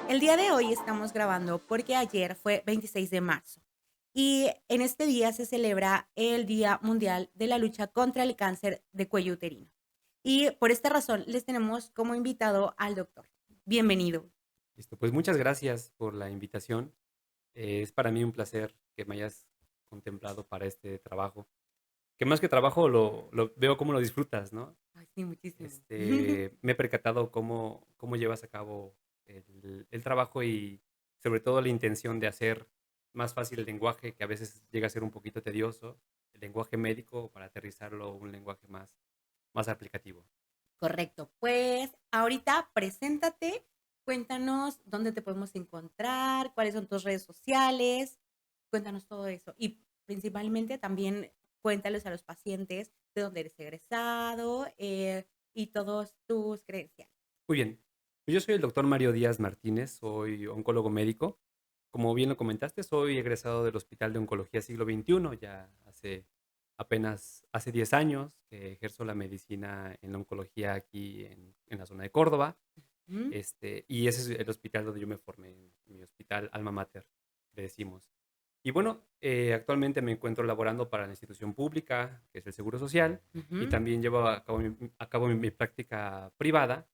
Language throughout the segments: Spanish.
El día de hoy estamos grabando porque ayer fue 26 de marzo y en este día se celebra el Día Mundial de la Lucha contra el Cáncer de Cuello Uterino. Y por esta razón les tenemos como invitado al doctor. Bienvenido. Listo, pues muchas gracias por la invitación. Es para mí un placer que me hayas contemplado para este trabajo. Que más que trabajo lo veo cómo lo disfrutas, ¿no? Ay, sí, muchísimo. Me he percatado cómo llevas a cabo el trabajo y sobre todo la intención de hacer más fácil el lenguaje, que a veces llega a ser un poquito tedioso, el lenguaje médico para aterrizarlo a un lenguaje más aplicativo. Correcto. Pues ahorita preséntate, cuéntanos dónde te podemos encontrar, cuáles son tus redes sociales, cuéntanos todo eso. Y principalmente también cuéntales a los pacientes de dónde eres egresado y todos tus credenciales. Muy bien. Pues yo soy el doctor Mario Díaz Martínez, soy oncólogo médico. Como bien lo comentaste, soy egresado del Hospital de Oncología Siglo XXI, ya hace 10 años que ejerzo la medicina en la oncología aquí en la zona de Córdoba. Ujú. Y ese es el hospital donde yo me formé, mi hospital Alma Mater, le decimos. Y bueno, actualmente me encuentro laborando para la institución pública, que es el Seguro Social, y Ujú. también llevo a cabo mi práctica privada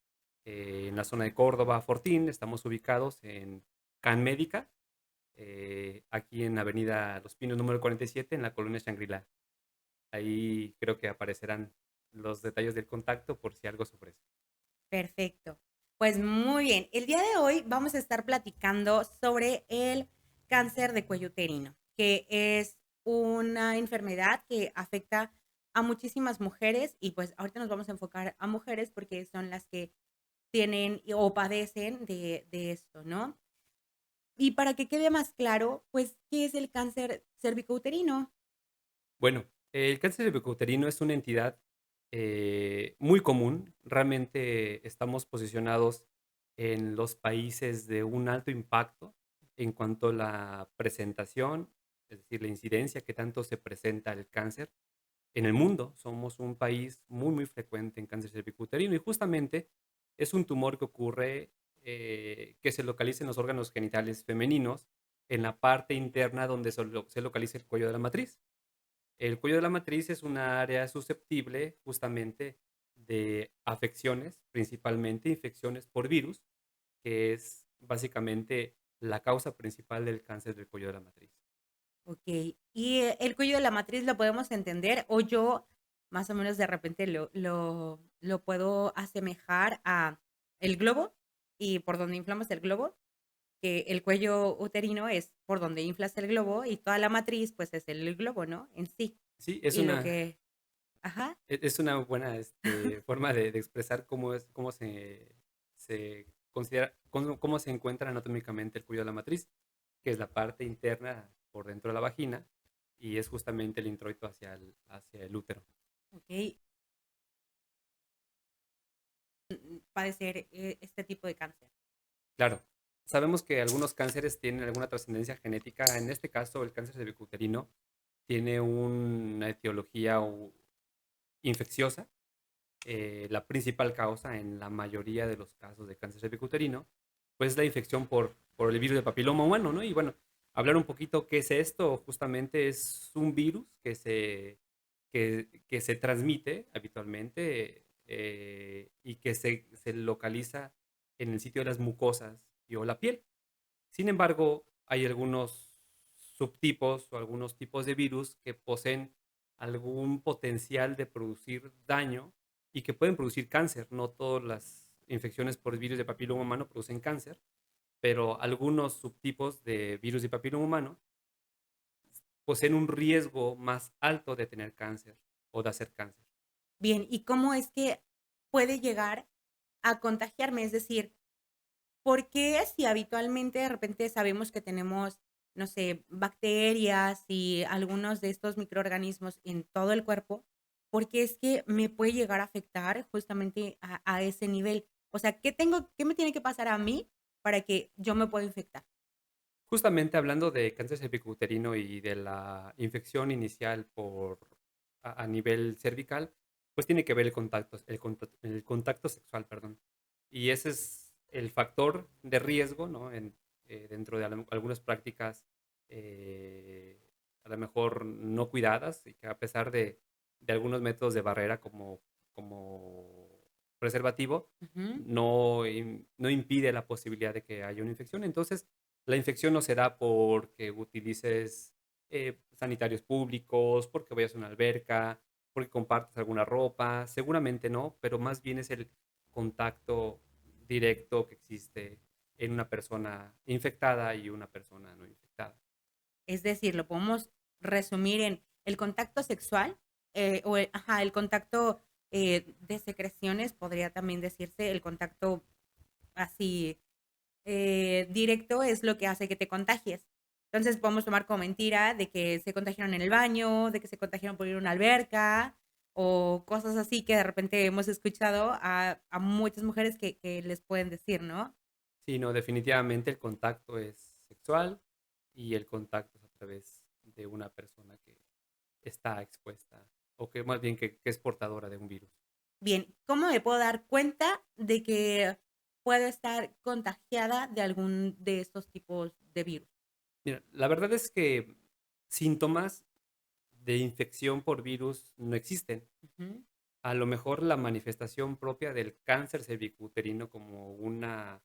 en la zona de Córdoba, Fortín. Estamos ubicados en Can Médica, aquí en Avenida Los Pinos número 47, en la colonia Shangri-La. Ahí creo que aparecerán los detalles del contacto por si algo se ofrece. Perfecto. Pues muy bien. El día de hoy vamos a estar platicando sobre el cáncer de cuello uterino, que es una enfermedad que afecta a muchísimas mujeres y pues ahorita nos vamos a enfocar a mujeres porque son las que tienen o padecen de esto, ¿no? Y para que quede más claro, pues, ¿qué es el cáncer cervicouterino? Bueno, el cáncer cervicouterino es una entidad muy común. Realmente estamos posicionados en los países de un alto impacto en cuanto a la presentación, es decir, la incidencia que tanto se presenta el cáncer en el mundo. Somos un país muy frecuente en cáncer cervicouterino y justamente es un tumor que ocurre, que se localiza en los órganos genitales femeninos, en la parte interna donde se localiza el cuello de la matriz. El cuello de la matriz es una área susceptible justamente de afecciones, principalmente infecciones por virus, que es básicamente la causa principal del cáncer del cuello de la matriz. Okey. Y el cuello de la matriz lo podemos entender, o yo más o menos de repente lo puedo asemejar a el globo, y por donde inflamos el globo, que el cuello uterino es por donde inflas el globo, y toda la matriz, pues, es el globo, ¿no? En sí. Sí, es Y lo una, que ajá. es una buena forma de expresar cómo se considera, cómo se encuentra anatómicamente el cuello de la matriz, que es la parte interna por dentro de la vagina y es justamente el introito hacia el útero. Okey, padecer, este tipo de cáncer. Claro, sabemos que algunos cánceres tienen alguna trascendencia genética. En este caso, el cáncer cervicuterino tiene una etiología infecciosa. La principal causa en la mayoría de los casos de cáncer cervicuterino, pues es la infección por el virus de papiloma humano, ¿no? Y bueno, hablar un poquito qué es esto, justamente es un virus que se transmite habitualmente y que se localiza en el sitio de las mucosas o la piel. Sin embargo, hay algunos subtipos o algunos tipos de virus que poseen algún potencial de producir daño y que pueden producir cáncer. No todas las infecciones por virus de papiloma humano producen cáncer, pero algunos subtipos de virus de papiloma humano poseen un riesgo más alto de tener cáncer o de hacer cáncer. Bien, ¿y cómo es que puede llegar a contagiarme? Es decir, ¿por qué si habitualmente de repente sabemos que tenemos, no sé, bacterias y algunos de estos microorganismos en todo el cuerpo, por qué es que me puede llegar a afectar justamente a ese nivel? O sea, qué me tiene que pasar a mí para que yo me pueda infectar? Justamente hablando de cáncer cervicuterino y de la infección inicial a nivel cervical, pues tiene que ver el contacto sexual, perdón. Y ese es el factor de riesgo, ¿no? Dentro de algunas prácticas a lo mejor no cuidadas y que a pesar de algunos métodos de barrera como preservativo, Ujú. no impide la posibilidad de que haya una infección. Entonces, la infección no se da porque utilices sanitarios públicos, porque vayas a una alberca, porque compartes alguna ropa, seguramente no, pero más bien es el contacto directo que existe en una persona infectada y una persona no infectada. Es decir, lo podemos resumir en el contacto sexual ajá, el contacto de secreciones, podría también decirse, el contacto así directo es lo que hace que te contagies. Entonces podemos tomar como mentira de que se contagiaron en el baño, de que se contagiaron por ir a una alberca o cosas así que de repente hemos escuchado a muchas mujeres que les pueden decir, ¿no? Sí, no, definitivamente el contacto es sexual y el contacto es a través de una persona que está expuesta o que más bien que es portadora de un virus. Bien, ¿cómo me puedo dar cuenta de que puedo estar contagiada de algún de estos tipos de virus? Mira, la verdad es que síntomas de infección por virus no existen. Ujú, A lo mejor la manifestación propia del cáncer cervicuterino como una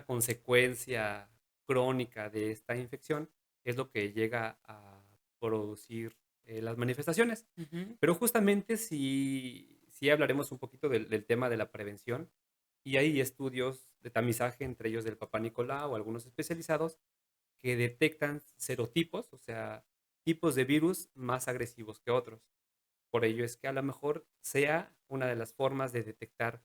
consecuencia crónica de esta infección es lo que llega a producir las manifestaciones. ujú, Pero justamente si hablaremos un poquito del tema de la prevención, y hay estudios de tamizaje, entre ellos del Papá Nicolau o algunos especializados, que detectan serotipos, o sea, tipos de virus más agresivos que otros. Por ello es que a lo mejor sea una de las formas de detectar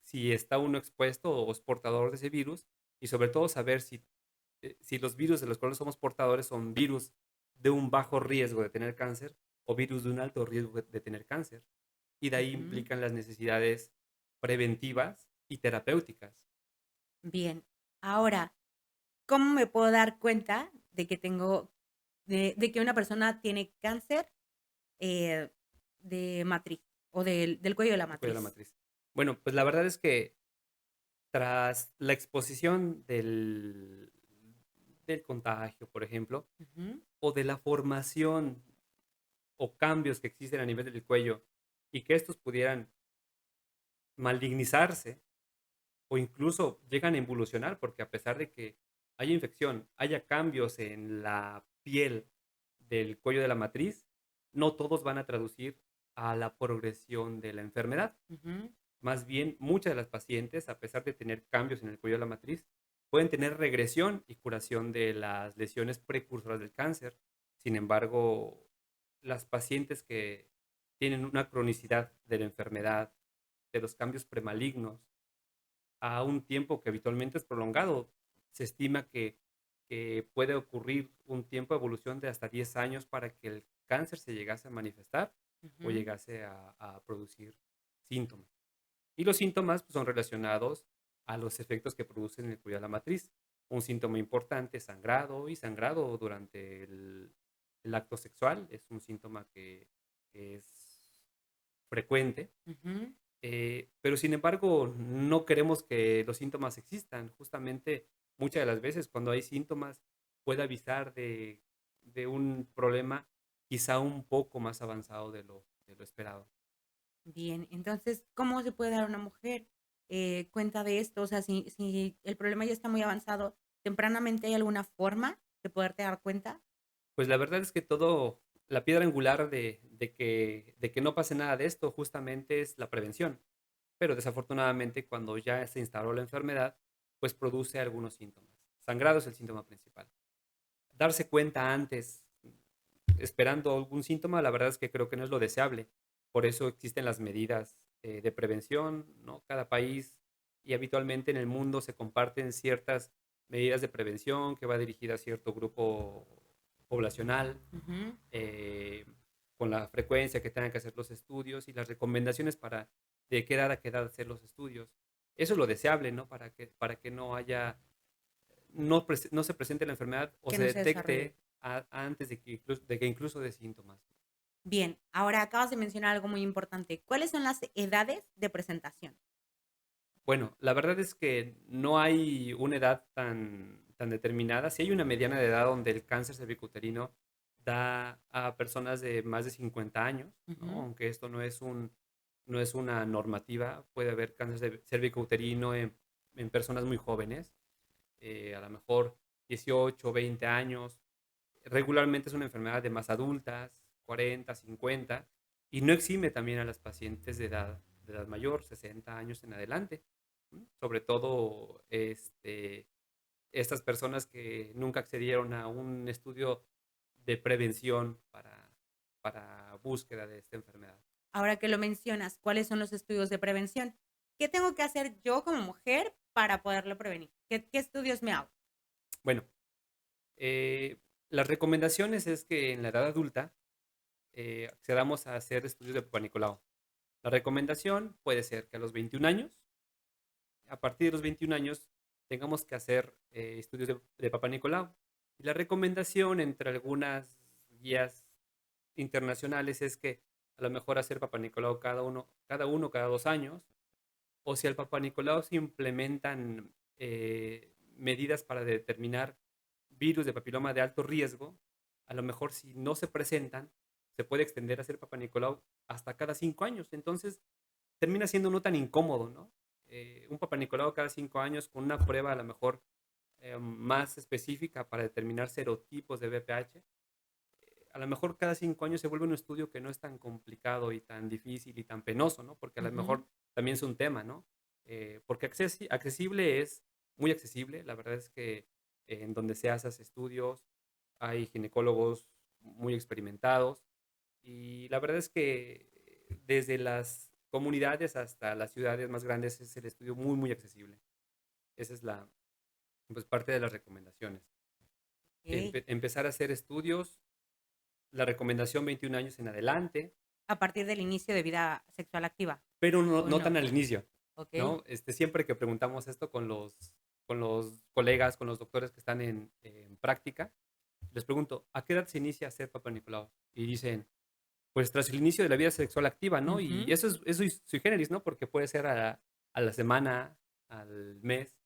si está uno expuesto o es portador de ese virus y sobre todo saber si los virus de los cuales somos portadores son virus de un bajo riesgo de tener cáncer o virus de un alto riesgo de tener cáncer. Y de ahí ujú. implican las necesidades preventivas y terapéuticas. Bien, ahora, ¿cómo me puedo dar cuenta de que de que una persona tiene cáncer eh, de matriz o del cuello de la El cuello de la matriz? matriz. Bueno, pues la verdad es que tras la exposición del contagio, por ejemplo, Ujú, o de la formación o cambios que existen a nivel del cuello y que estos pudieran malignizarse o incluso llegan a evolucionar, porque a pesar de que haya infección, haya cambios en la piel del cuello de la matriz, no todos van a traducir a la progresión de la enfermedad. ujú, Más bien, muchas de las pacientes, a pesar de tener cambios en el cuello de la matriz, pueden tener regresión y curación de las lesiones precursoras del cáncer. Sin embargo, las pacientes que tienen una cronicidad de la enfermedad, de los cambios premalignos, a un tiempo que habitualmente es prolongado. Se estima que puede ocurrir un tiempo de evolución de hasta 10 años para que el cáncer se llegase a manifestar o ujú. llegase a producir síntomas. Y los síntomas pues, son relacionados a los efectos que producen en el cuello de la matriz. Un síntoma importante es sangrado y sangrado durante el acto sexual es un síntoma que es frecuente, Ujú. pero sin embargo, no queremos que los síntomas existan. Justamente, muchas de las veces cuando hay síntomas, puede avisar de un problema quizá un poco más avanzado de lo esperado. Bien, entonces, ¿cómo se puede dar una mujer cuenta de esto? O sea, si el problema ya está muy avanzado, tempranamente hay alguna forma de poderte dar cuenta. Pues la verdad es que la piedra angular de que no pase nada de esto justamente es la prevención. Pero desafortunadamente cuando ya se instaló la enfermedad, pues produce algunos síntomas. Sangrado es el síntoma principal. Darse cuenta antes, esperando algún síntoma, la verdad es que creo que no es lo deseable. Por eso existen las medidas de prevención, ¿no? Cada país y habitualmente en el mundo se comparten ciertas medidas de prevención que va dirigida a cierto grupo poblacional, Ujú. eh, con la frecuencia que tengan que hacer los estudios y las recomendaciones para de qué edad hacer los estudios. Eso es lo deseable, ¿no? Para que no se presente la enfermedad o Que se no se desarrolle. detecte antes de que incluso de síntomas. Bien, ahora acabas de mencionar algo muy importante. ¿Cuáles son las edades de presentación? Bueno, la verdad es que no hay una edad tan determinada. Sí hay una mediana de edad donde el cáncer cervicuterino da a personas de más de 50 años, ¿no? Ujú. Aunque esto no es una normativa, puede haber cáncer cervicuterino en personas muy jóvenes, a lo mejor 18, 20 años. Regularmente es una enfermedad de más adultas, 40, 50, y no exime también a las pacientes de edad mayor, 60 años en adelante. Sobre todo estas personas que nunca accedieron a un estudio de prevención para búsqueda de esta enfermedad. Ahora que lo mencionas, ¿cuáles son los estudios de prevención? ¿Qué tengo que hacer yo como mujer para poderlo prevenir? ¿Qué estudios me hago? Bueno, eh, las recomendaciones es que en la edad adulta accedamos a hacer estudios de Papa Nicolau. La recomendación puede ser que a los 21 años, a partir de los 21 años, tengamos que hacer estudios de Papa Nicolau. Y la recomendación entre algunas guías internacionales es que a lo mejor hacer Papa Nicolau cada 2 años, o si al Papa Nicolau se implementan medidas para determinar virus de papiloma de alto riesgo, a lo mejor si no se presentan, se puede extender a hacer Papa Nicolau hasta cada 5 años. Entonces, termina siendo no tan incómodo, ¿no? Un Papa Nicolau cada 5 años con una prueba a lo mejor más específica para determinar serotipos de BPH. A lo mejor cada 5 años se vuelve un estudio que no es tan complicado y tan difícil y tan penoso, ¿no? Porque a lo Ujú. mejor también es un tema, ¿no? Porque accesible es muy accesible. La verdad es que en donde se hacen estudios hay ginecólogos muy experimentados y la verdad es que desde las comunidades hasta las ciudades más grandes es el estudio muy, muy accesible. Esa es pues, parte de las recomendaciones. Ok. Empezar a hacer estudios, la recomendación 21 años en adelante, A partir del inicio de vida sexual activa, pero no, ¿o no no? tan al inicio, Ok. ¿no? Siempre que preguntamos esto con los colegas, con los doctores que están en práctica, les pregunto, ¿a qué edad se inicia a hacer Papa Nicolau? Y dicen, pues tras el inicio de la vida sexual activa, ¿no? Y Ujú. eso es sui generis, ¿no? Porque puede ser a la semana, al mes,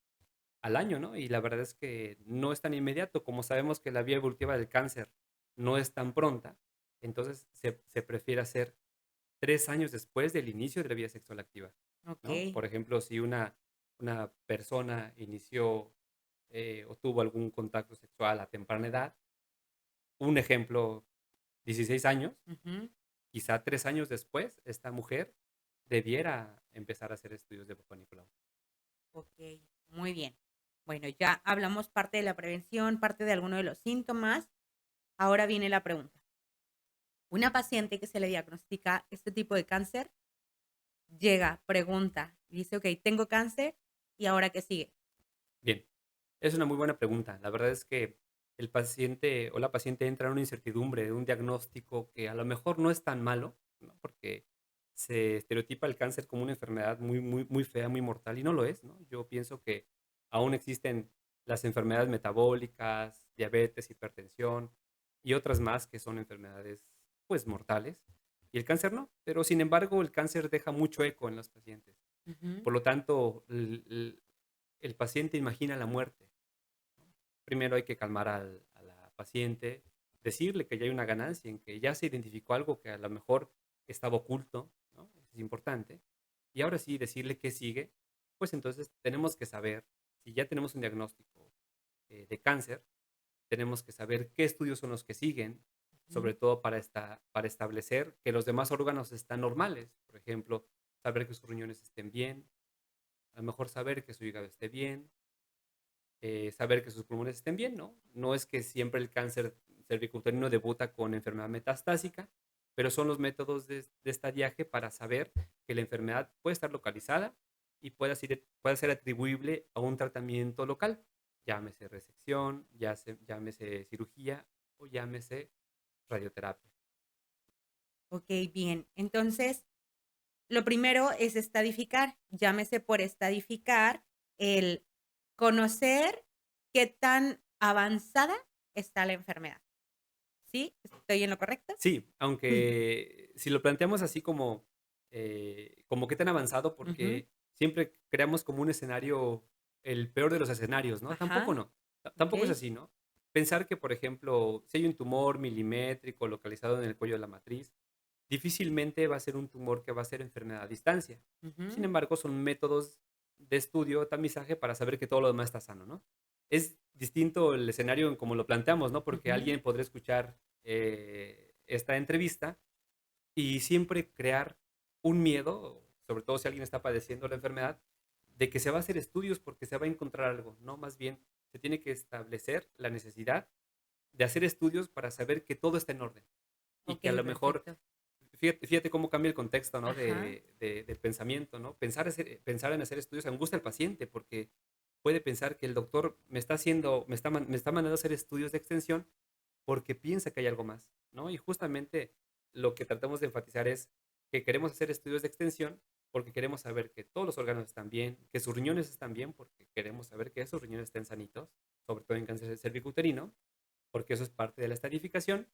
al año, ¿no? Y la verdad es que no es tan inmediato. Como sabemos que la vía evolutiva del cáncer no es tan pronta, entonces se prefiere hacer 3 años después del inicio de la vida sexual activa, ¿no? Ok. Por ejemplo, si una persona inició o tuvo algún contacto sexual a temprana edad, un ejemplo, 16 años, Ujú. quizá 3 años después, esta mujer debiera empezar a hacer estudios de Papa Nicolau. Ok, muy bien. Bueno, ya hablamos parte de la prevención, parte de alguno de los síntomas. Ahora viene la pregunta. Una paciente que se le diagnostica este tipo de cáncer llega, pregunta, y dice, ok, tengo cáncer, ¿y ahora qué sigue? Bien, es una muy buena pregunta. La verdad es que el paciente o la paciente entra en una incertidumbre de un diagnóstico que a lo mejor no es tan malo, ¿no? Porque se estereotipa el cáncer como una enfermedad muy, muy, muy fea, muy mortal, y no lo es, ¿no? Yo pienso que aún existen las enfermedades metabólicas, diabetes, hipertensión y otras más que son enfermedades, pues, mortales, y el cáncer no. Pero sin embargo, el cáncer deja mucho eco en los pacientes. Ujú. Por lo tanto, el paciente imagina la muerte. Primero hay que calmar a la paciente, decirle que ya hay una ganancia, en que ya se identificó algo que a lo mejor estaba oculto, ¿no? Es importante. Y ahora sí, decirle qué sigue, pues entonces tenemos que saber, si ya tenemos un diagnóstico de cáncer, tenemos que saber qué estudios son los que siguen, Ujú. sobre todo para establecer que los demás órganos están normales. Por ejemplo, saber que sus riñones estén bien, a lo mejor saber que su hígado esté bien, saber que sus pulmones estén bien, ¿no? No es que siempre el cáncer cervicuterino debuta con enfermedad metastásica, pero son los métodos de estadiaje para saber que la enfermedad puede estar localizada y puede ser atribuible a un tratamiento local, llámese resección, llámese cirugía o llámese radioterapia. Ok, bien. Entonces, lo primero es estadificar. Llámese por estadificar el conocer qué tan avanzada está la enfermedad. ¿Sí? ¿Estoy en lo correcto? Sí, aunque si lo planteamos así como qué tan avanzado, Ujú. porque siempre creamos como un escenario, el peor de los escenarios, ¿no? Tampoco Ajá, no, tampoco es okey, así, ¿no? Pensar que, por ejemplo, si hay un tumor milimétrico localizado en el cuello de la matriz, difícilmente va a ser un tumor que va a ser enfermedad a distancia. Sin ujú, embargo, son métodos de estudio, tamizaje para saber que todo lo demás está sano, ¿no? Es distinto el escenario en como lo planteamos, ¿no? Porque ujú, alguien podrá escuchar esta entrevista y siempre crear un miedo, sobre todo si alguien está padeciendo la enfermedad, de que se va a hacer estudios porque se va a encontrar algo, ¿no? Más bien, se tiene que establecer la necesidad de hacer estudios para saber que todo está en orden y que a okey, lo mejor, perfecto. fíjate cómo cambia el contexto, ¿no? Ajá, Del pensamiento, ¿no? Pensar en hacer estudios angustia al paciente porque puede pensar que el doctor me está haciendo, me está mandando a hacer estudios de extensión porque piensa que hay algo más, ¿no? Y justamente lo que tratamos de enfatizar es que queremos hacer estudios de extensión porque queremos saber que todos los órganos están bien, que sus riñones están bien, porque queremos saber que esos riñones estén sanitos, sobre todo en cáncer cervicuterino, porque eso es parte de la estadificación,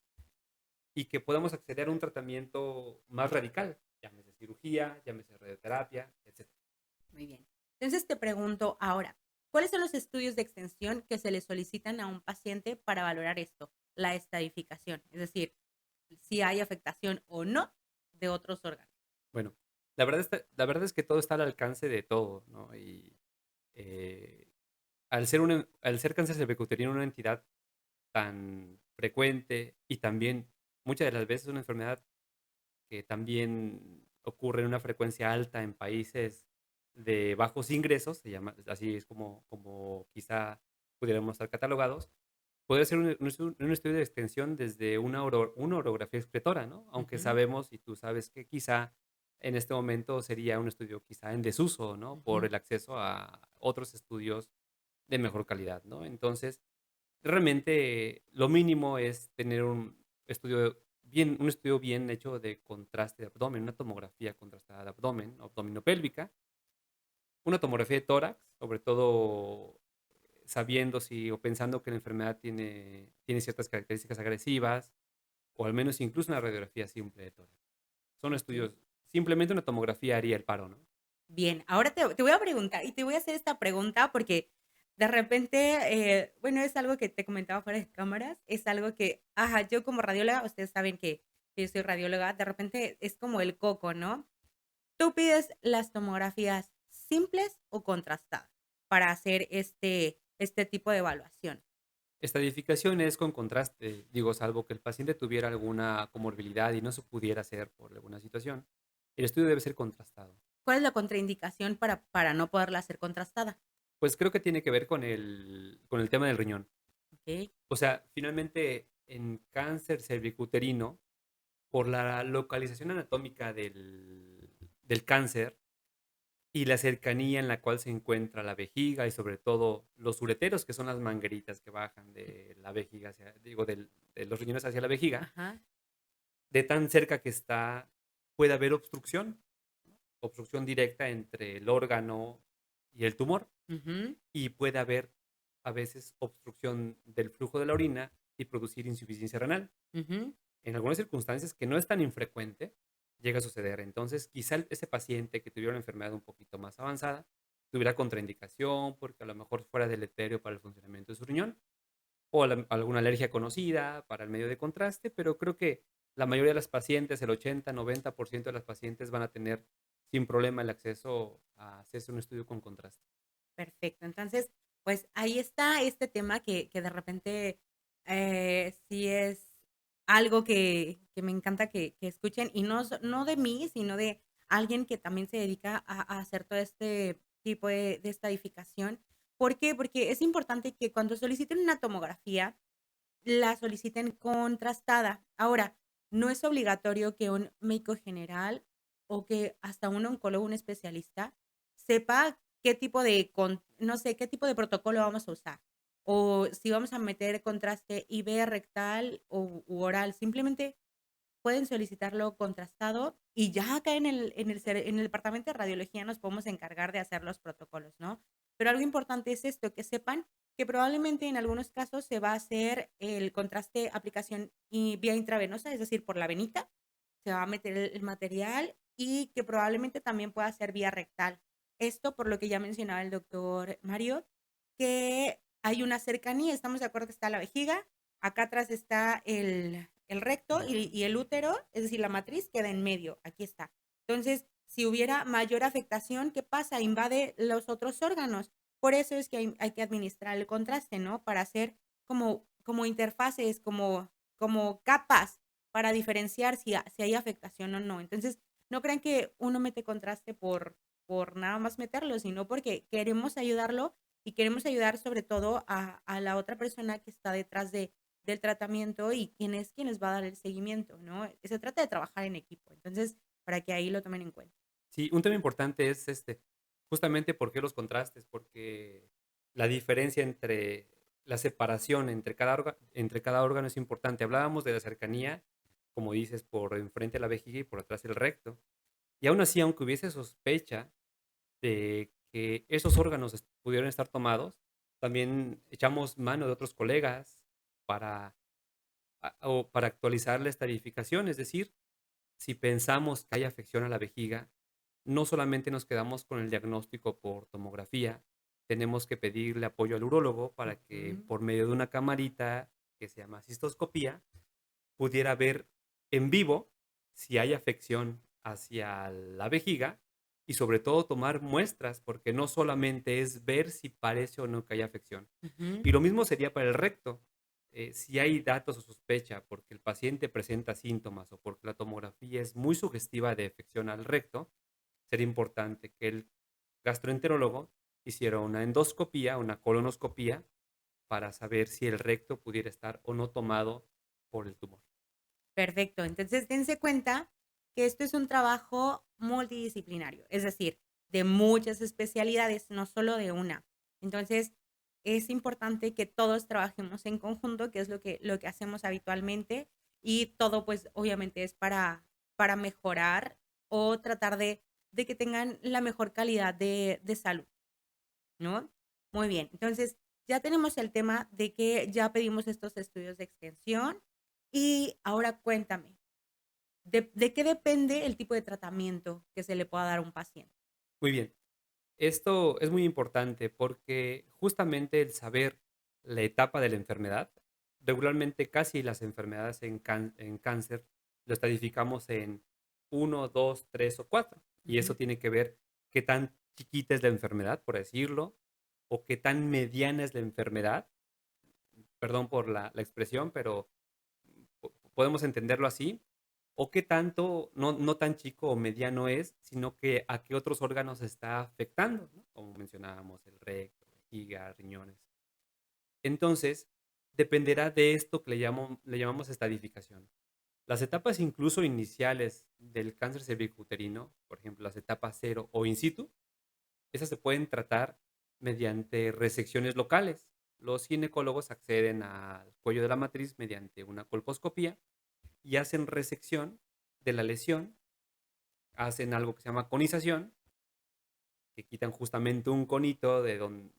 y que podamos acceder a un tratamiento más radical, llámese cirugía, llámese radioterapia, etcétera. muy bien. Entonces te pregunto ahora, ¿cuáles son los estudios de extensión que se le solicitan a un paciente para valorar esto, la estadificación? Es decir, si hay afectación o no de otros órganos. Bueno, la verdad es que todo está al alcance de todo, ¿no? Y eh, al ser cáncer cervicuterino una entidad tan frecuente y también muchas de las veces una enfermedad que también ocurre en una frecuencia alta en países de bajos ingresos, se llama, así es como quizá pudiéramos estar catalogados, puede ser un estudio de extensión desde una orografía excretora, ¿no? Aunque Ujú, sabemos, y tú sabes que quizá en este momento sería un estudio quizá en desuso, ¿no? Por ujú. el acceso a otros estudios de mejor calidad, ¿no? Entonces, realmente lo mínimo es tener un estudio bien hecho de contraste de abdomen, una tomografía contrastada de abdomen, abdominopélvica, una tomografía de tórax, sobre todo sabiendo si o pensando que la enfermedad tiene ciertas características agresivas, o al menos incluso una radiografía simple de tórax. Son Okey. estudios, simplemente una tomografía haría el paro, ¿no? Bien, ahora te voy a preguntar, y te voy a hacer esta pregunta porque de repente, bueno, es algo que te comentaba fuera de cámaras, es algo que, ajá, yo como radióloga, ustedes saben que yo soy radióloga, de repente es como el coco, ¿no? ¿Tú pides las tomografías simples o contrastadas para hacer este tipo de evaluación? Estadificación es con contraste, digo, salvo que el paciente tuviera alguna comorbilidad y no se pudiera hacer por alguna situación. El estudio debe ser contrastado. ¿Cuál es la contraindicación para no poderla hacer contrastada? Pues creo que tiene que ver con el tema del riñón. Okey. O sea, finalmente en cáncer cervicuterino, por la localización anatómica del cáncer y la cercanía en la cual se encuentra la vejiga y sobre todo los ureteros, que son las mangueritas que bajan de la vejiga hacia, digo, de los riñones hacia la vejiga, Ajá. de tan cerca que está, puede haber obstrucción, obstrucción directa entre el órgano y el tumor, Ujú, y puede haber a veces obstrucción del flujo de la orina y producir insuficiencia renal. ujú. En algunas circunstancias que no es tan infrecuente, llega a suceder. Entonces, quizá ese paciente que tuviera una enfermedad un poquito más avanzada tuviera contraindicación porque a lo mejor fuera deleterio para el funcionamiento de su riñón o alguna alergia conocida para el medio de contraste, pero creo que la mayoría de las pacientes, el 80-90% de las pacientes van a tener sin problema el acceso a hacerse un estudio con contraste. Perfecto. Entonces, pues ahí está este tema que de repente sí es algo que me encanta que escuchen y no de mí, sino de alguien que también se dedica a hacer todo este tipo de estadificación. ¿Por qué? Porque es importante que cuando soliciten una tomografía, la soliciten contrastada. Ahora, no es obligatorio que un médico general o que hasta un oncólogo, un especialista, sepa qué tipo de no sé, qué tipo de protocolo vamos a usar, o si vamos a meter contraste IV rectal o u oral. Simplemente pueden solicitarlo contrastado y ya acá en el departamento de radiología nos podemos encargar de hacer los protocolos, ¿no? Pero algo importante es esto, que sepan que probablemente en algunos casos se va a hacer el contraste aplicación y vía intravenosa, es decir, por la venita, se va a meter el material y que probablemente también pueda ser vía rectal. esto por lo que ya mencionaba el doctor Mario, que hay una cercanía, estamos de acuerdo que está la vejiga, acá atrás está el recto y el útero, es decir, la matriz queda en medio, aquí está. Entonces, si hubiera mayor afectación, ¿qué pasa? Invade los otros órganos. Por eso es que hay que administrar el contraste, ¿no? Para hacer como interfaces, como capas para diferenciar si hay afectación o no. Entonces, no crean que uno mete contraste por nada más meterlo, sino porque queremos ayudarlo y queremos ayudar sobre todo a la otra persona que está detrás del tratamiento y quien les va a dar el seguimiento, ¿no? Se trata de trabajar en equipo, entonces, para que ahí lo tomen en cuenta. Sí, un tema importante es justamente por qué los contrastes, porque la diferencia entre la separación entre cada órgano es importante. Hablábamos de la cercanía, como dices, por enfrente de la vejiga y por atrás el recto. Y aún así, aunque hubiese sospecha de que esos órganos pudieran estar tomados, también echamos mano de otros colegas para, o para actualizar la estadificación, es decir, si pensamos que hay afección a la vejiga, no solamente nos quedamos con el diagnóstico por tomografía, tenemos que pedirle apoyo al urólogo para que Ujú. por medio de una camarita que se llama cistoscopía pudiera ver en vivo si hay afección hacia la vejiga y sobre todo tomar muestras, porque no solamente es ver si parece o no que hay afección. Ujú. Y lo mismo sería para el recto. Si hay datos o sospecha porque el paciente presenta síntomas o porque la tomografía es muy sugestiva de afección al recto, sería importante que el gastroenterólogo hiciera una endoscopía, una colonoscopía, para saber si el recto pudiera estar o no tomado por el tumor. Perfecto. Entonces, dense cuenta que esto es un trabajo multidisciplinario, es decir, de muchas especialidades, no solo de una. Entonces, es importante que todos trabajemos en conjunto, que es lo que hacemos habitualmente, y todo, pues, obviamente es para mejorar o tratar de que tengan la mejor calidad de salud, ¿no? Muy bien. Entonces, ya tenemos el tema de que ya pedimos estos estudios de extensión y ahora cuéntame, ¿de qué depende el tipo de tratamiento que se le pueda dar a un paciente? Muy bien. Esto es muy importante porque justamente el saber la etapa de la enfermedad, regularmente casi las enfermedades en cáncer lo estadificamos en uno, 2, 3 o 4. Y Ujú. eso tiene que ver qué tan chiquita es la enfermedad, por decirlo, o qué tan mediana es la enfermedad. Perdón por la expresión, pero podemos entenderlo así, o qué tanto, no tan chico o mediano es, sino que a qué otros órganos está afectando, ¿no? Como mencionábamos, el recto, vejiga, riñones. Entonces, dependerá de esto que le llamamos estadificación. Las etapas incluso iniciales del cáncer cervicuterino, por ejemplo, las etapas cero o in situ, esas se pueden tratar mediante resecciones locales. Los ginecólogos acceden al cuello de la matriz mediante una colposcopía y hacen resección de la lesión, hacen algo que se llama conización, que quitan justamente un conito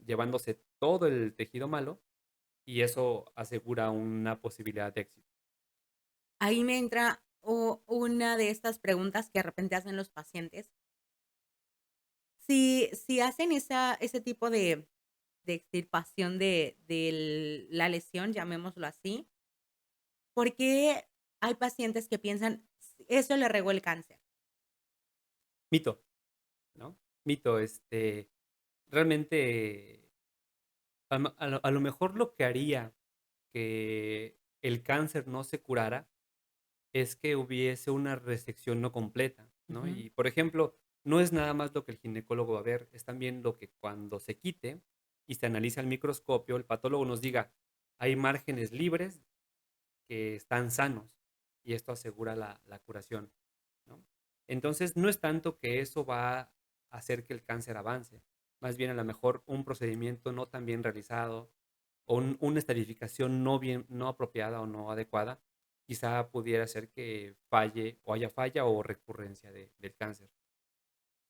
llevándose todo el tejido malo y eso asegura una posibilidad de éxito. Ahí me entra una de estas preguntas que de repente hacen los pacientes. Si hacen ese tipo de extirpación de la lesión, llamémoslo así, ¿por qué hay pacientes que piensan, eso le regó el cáncer? Mito, ¿no? Mito, realmente a lo mejor lo que haría que el cáncer no se curara es que hubiese una resección no completa, ¿no? Ujú. Y, por ejemplo, no es nada más lo que el ginecólogo va a ver, es también lo que cuando se quite y se analiza al microscopio, el patólogo nos diga, hay márgenes libres que están sanos y esto asegura la curación, ¿no? Entonces, no es tanto que eso va a hacer que el cáncer avance, más bien a lo mejor un procedimiento no tan bien realizado o una estadificación no apropiada o no adecuada, quizá pudiera ser que falle o haya falla o recurrencia del cáncer.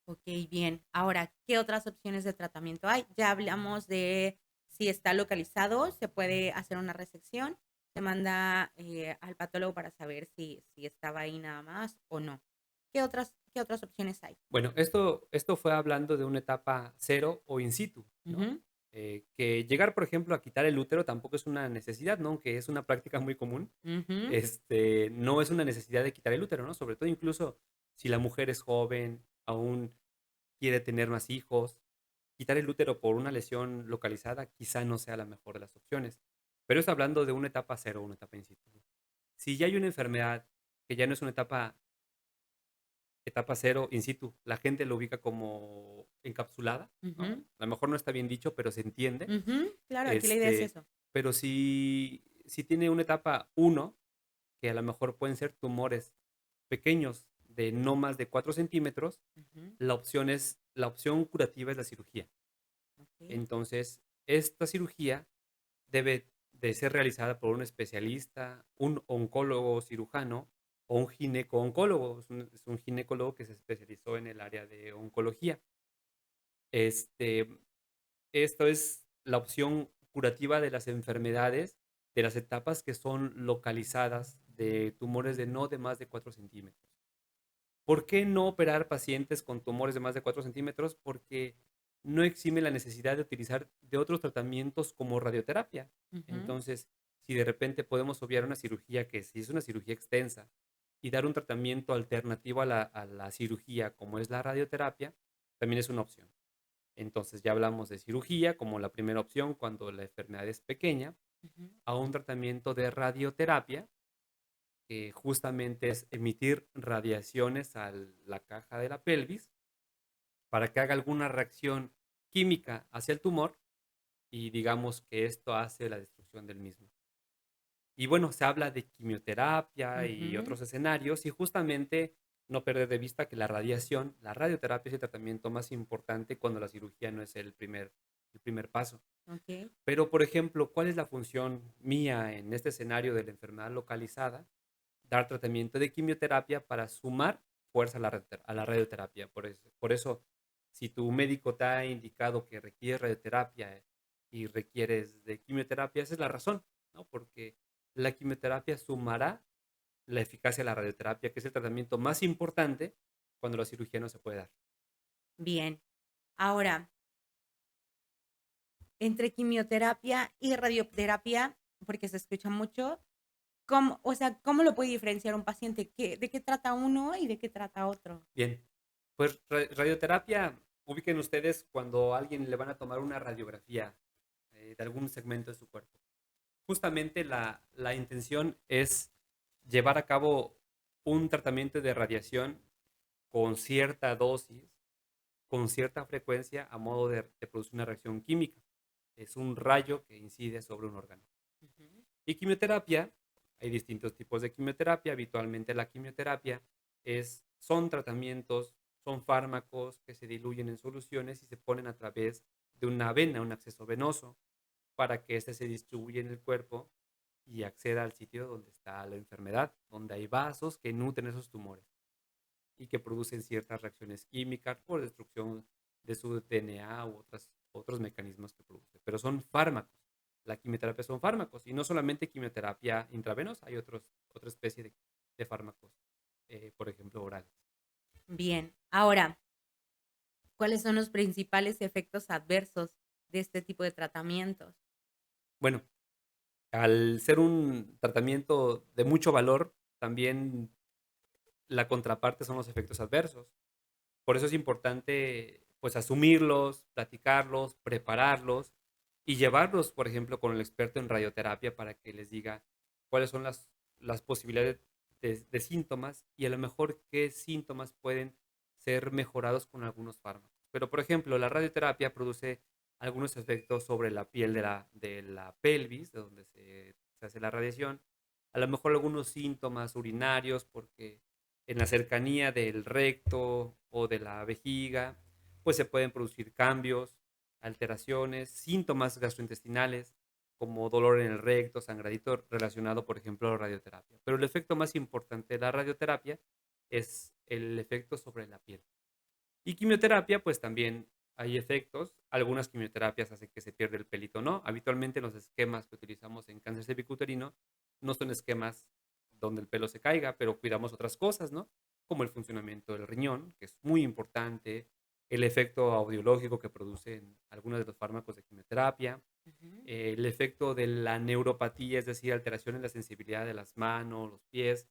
Ok, bien. Ahora, ¿qué otras opciones de tratamiento hay? Ya hablamos de si está localizado, se puede hacer una resección, se manda al patólogo para saber si estaba ahí nada más o no. ¿Qué otras ¿Qué otras opciones hay? Bueno, esto fue hablando de una etapa cero o in situ, ¿no? Ujú, Que llegar, por ejemplo, a quitar el útero tampoco es una necesidad, ¿no? Aunque es una práctica muy común, ujú, no es una necesidad de quitar el útero, ¿no? Sobre todo incluso si la mujer es joven, aún quiere tener más hijos, quitar el útero por una lesión localizada quizá no sea la mejor de las opciones. Pero es hablando de una etapa cero o una etapa in situ, ¿no? Si ya hay una enfermedad que ya no es una etapa cero in situ, la gente lo ubica como encapsulada, ¿no? ujú, A lo mejor no está bien dicho, pero se entiende. ujú. Claro, aquí la idea es Este, eso. pero si tiene una etapa uno, que a lo mejor pueden ser tumores pequeños de no más de 4 centímetros, Ujú, la opción curativa es la cirugía. ok, Entonces, esta cirugía debe de ser realizada por un especialista, un oncólogo cirujano o un gineco-oncólogo. Es un ginecólogo que se especializó en el área de oncología. Este, Esto es la opción curativa de las enfermedades, de las etapas que son localizadas de tumores de no de más de 4 centímetros. ¿Por qué no operar pacientes con tumores de más de 4 centímetros? Porque no exime la necesidad de utilizar de otros tratamientos como radioterapia. ujú, Entonces, si de repente podemos obviar una cirugía que si es una cirugía extensa y dar un tratamiento alternativo a la cirugía como es la radioterapia, también es una opción. Entonces ya hablamos de cirugía como la primera opción cuando la enfermedad es pequeña, ujú. a un tratamiento de radioterapia que justamente es emitir radiaciones a la caja de la pelvis para que haga alguna reacción química hacia el tumor y digamos que esto hace la destrucción del mismo. Y bueno, se habla de quimioterapia y Ujú, otros escenarios y justamente no perder de vista que la radiación, la radioterapia es el tratamiento más importante cuando la cirugía no es el primer paso. ok. Pero, por ejemplo, ¿cuál es la función mía en este escenario de la enfermedad localizada? Dar tratamiento de quimioterapia para sumar fuerza a la radioterapia. Por eso, si tu médico te ha indicado que requieres radioterapia y requieres de quimioterapia, esa es la razón, ¿no? Porque la quimioterapia sumará la eficacia de la radioterapia, que es el tratamiento más importante cuando la cirugía no se puede dar. Bien. Ahora, entre quimioterapia y radioterapia, porque se escucha mucho, ¿cómo, o sea, cómo lo puede diferenciar un paciente? ¿De qué trata uno y de qué trata otro? Bien, pues radioterapia, ubiquen ustedes cuando a alguien le van a tomar una radiografía de algún segmento de su cuerpo. Justamente la intención es llevar a cabo un tratamiento de radiación con cierta dosis, con cierta frecuencia, a modo de producir una reacción química. Es un rayo que incide sobre un órgano. Ujú, Y quimioterapia, hay distintos tipos de quimioterapia. Habitualmente la quimioterapia son tratamientos, son fármacos que se diluyen en soluciones y se ponen a través de una vena, un acceso venoso, para que éste se distribuya en el cuerpo y acceda al sitio donde está la enfermedad, donde hay vasos que nutren esos tumores y que producen ciertas reacciones químicas por destrucción de su DNA u otros mecanismos que produce. Pero son fármacos. La quimioterapia son fármacos y no solamente quimioterapia intravenosa, hay otra especie de fármacos, por ejemplo, orales. bien. Ahora, ¿cuáles son los principales efectos adversos de este tipo de tratamientos? Bueno, al ser un tratamiento de mucho valor, también la contraparte son los efectos adversos. Por eso es importante, pues, asumirlos, platicarlos, prepararlos y llevarlos, por ejemplo, con el experto en radioterapia para que les diga cuáles son las posibilidades de síntomas y a lo mejor qué síntomas pueden ser mejorados con algunos fármacos. Pero, por ejemplo, la radioterapia produce algunos efectos sobre la piel de la pelvis, de donde se hace la radiación. A lo mejor algunos síntomas urinarios, porque en la cercanía del recto o de la vejiga, pues se pueden producir cambios, alteraciones, síntomas gastrointestinales, como dolor en el recto, sangradito, relacionado, por ejemplo, a la radioterapia. Pero el efecto más importante de la radioterapia es el efecto sobre la piel. Y quimioterapia, pues también hay efectos. Algunas quimioterapias hacen que se pierda el pelito, ¿no? Habitualmente los esquemas que utilizamos en cáncer cervicuterino no son esquemas donde el pelo se caiga, pero cuidamos otras cosas, ¿no? como el funcionamiento del riñón, que es muy importante, el efecto audiológico que producen algunos de los fármacos de quimioterapia, Ujú. el efecto de la neuropatía, es decir, alteración en la sensibilidad de las manos, los pies,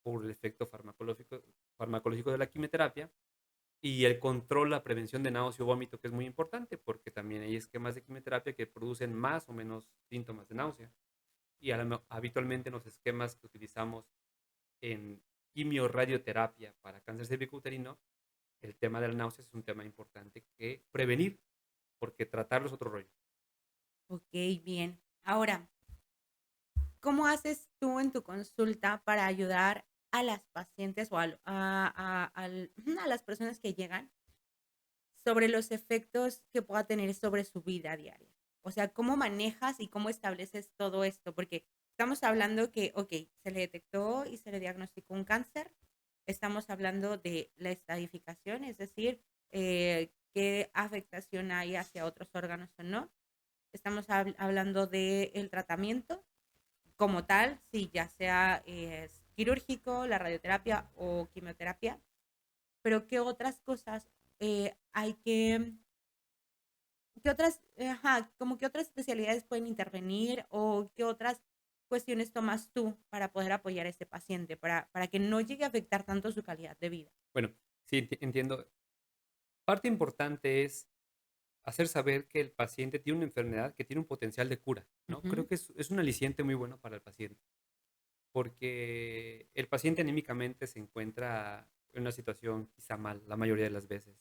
por el efecto farmacológico de la quimioterapia, y el control, la prevención de náusea o vómito, que es muy importante, porque también hay esquemas de quimioterapia que producen más o menos síntomas de náusea. Y habitualmente en los esquemas que utilizamos en quimiorradioterapia para cáncer cervicouterino, el tema de la náusea es un tema importante que prevenir, porque tratarlo es otro rollo. Ok, bien. Ahora, ¿cómo haces tú en tu consulta para ayudar a las pacientes o a las personas que llegan sobre los efectos que pueda tener sobre su vida diaria? O sea, ¿cómo manejas y cómo estableces todo esto? Porque estamos hablando que, ok, se le detectó y se le diagnosticó un cáncer. Estamos hablando de la estadificación, es decir, qué afectación hay hacia otros órganos o no. Estamos hablando del tratamiento como tal, si ya sea quirúrgico, la radioterapia o quimioterapia, pero qué otras cosas hay qué otras, ajá, como qué otras especialidades pueden intervenir o qué otras cuestiones tomas tú para poder apoyar a este paciente, para que no llegue a afectar tanto su calidad de vida. Bueno, sí, entiendo. Parte importante es hacer saber que el paciente tiene una enfermedad que tiene un potencial de cura, ¿no? Creo Ujú. que es un aliciente muy bueno para el paciente, porque el paciente anímicamente se encuentra en una situación quizá mal la mayoría de las veces.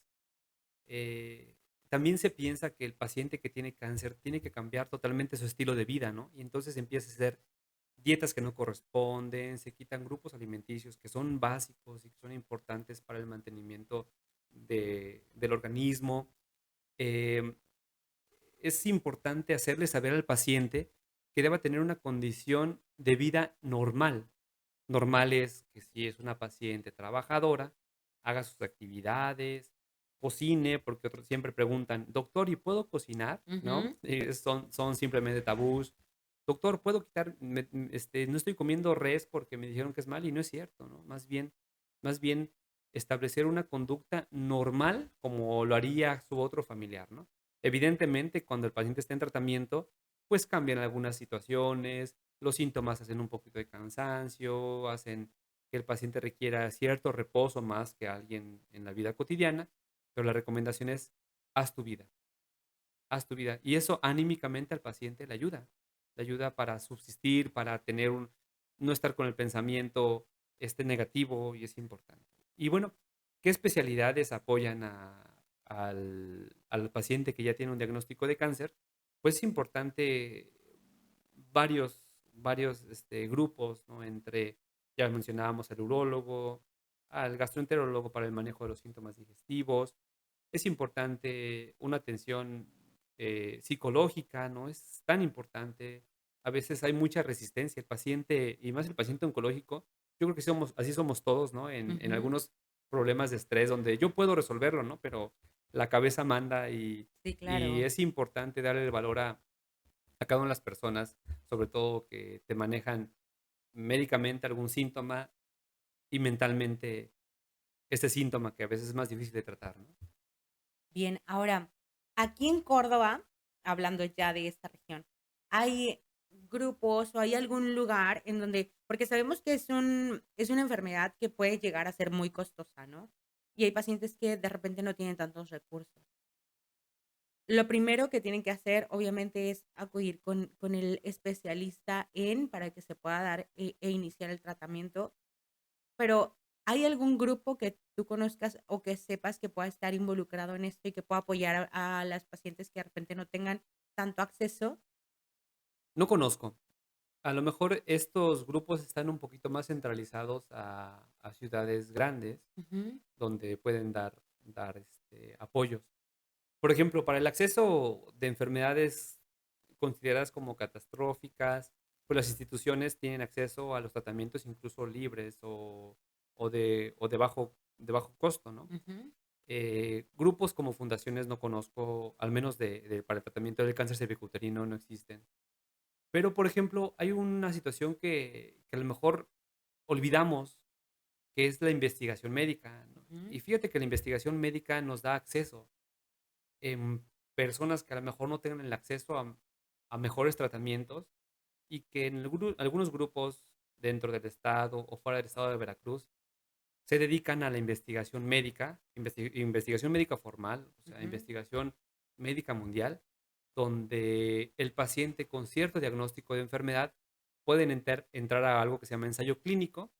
Eh, También se piensa que el paciente que tiene cáncer tiene que cambiar totalmente su estilo de vida, ¿no? Y entonces empieza a hacer dietas que no corresponden, se quitan grupos alimenticios que son básicos y que son importantes para el mantenimiento del organismo. Eh, es importante hacerle saber al paciente que deba tener una condición de vida normal. Normal es que si es una paciente trabajadora, haga sus actividades, cocine, porque otros siempre preguntan, doctor, ¿y puedo cocinar? ¿No? Ujú. Son simplemente tabús. Doctor, ¿puedo quitar? No estoy comiendo res porque me dijeron que es mal y no es cierto, ¿no? Más bien establecer una conducta normal como lo haría su otro familiar, ¿no? Evidentemente, cuando el paciente está en tratamiento, pues cambian algunas situaciones, los síntomas hacen un poquito de cansancio, hacen que el paciente requiera cierto reposo más que alguien en la vida cotidiana, pero la recomendación es haz tu vida, haz tu vida. Y eso anímicamente al paciente le ayuda para subsistir, para no estar con el pensamiento negativo y es importante. Y bueno, ¿qué especialidades apoyan al paciente que ya tiene un diagnóstico de cáncer? Pues es importante varios grupos, ¿no? Ya mencionábamos al urólogo, al gastroenterólogo para el manejo de los síntomas digestivos. Es importante una atención psicológica, ¿no? Es tan importante. A veces hay mucha resistencia. El paciente, y más el paciente oncológico, yo creo que así somos todos, ¿no? En Ujú. algunos problemas de estrés donde yo puedo resolverlo, ¿no? Pero la cabeza manda Sí, y claro. es importante darle el valor a cada una de las personas, sobre todo que te manejan médicamente algún síntoma y mentalmente este síntoma que a veces es más difícil de tratar, ¿no? Bien, ahora, aquí en Córdoba, hablando ya de esta región, ¿hay grupos o hay algún lugar en donde, porque sabemos que es una enfermedad que puede llegar a ser muy costosa, ¿no? Y hay pacientes que de repente no tienen tantos recursos. Lo primero que tienen que hacer, obviamente, es acudir con el especialista para que se pueda dar e iniciar el tratamiento. Pero, ¿hay algún grupo que tú conozcas o que sepas que pueda estar involucrado en esto y que pueda apoyar a las pacientes que de repente no tengan tanto acceso? No conozco. A lo mejor estos grupos están un poquito más centralizados a ciudades grandes Ujú. donde pueden dar apoyos. Por ejemplo, para el acceso de enfermedades consideradas como catastróficas, pues las instituciones tienen acceso a los tratamientos incluso libres o de bajo costo, ¿no? Ujú. Grupos como fundaciones no conozco, al menos para el tratamiento del cáncer cervicuterino no existen. Pero, por ejemplo, hay una situación que a lo mejor olvidamos que es la investigación médica, ¿no? Ujú, Y fíjate que la investigación médica nos da acceso en personas que a lo mejor no tengan el acceso a mejores tratamientos y que en algunos grupos dentro del estado o fuera del estado de Veracruz se dedican a la investigación médica, investigación médica formal, o sea, ujú. investigación médica mundial, donde el paciente con cierto diagnóstico de enfermedad pueden entrar a algo que se llama ensayo clínico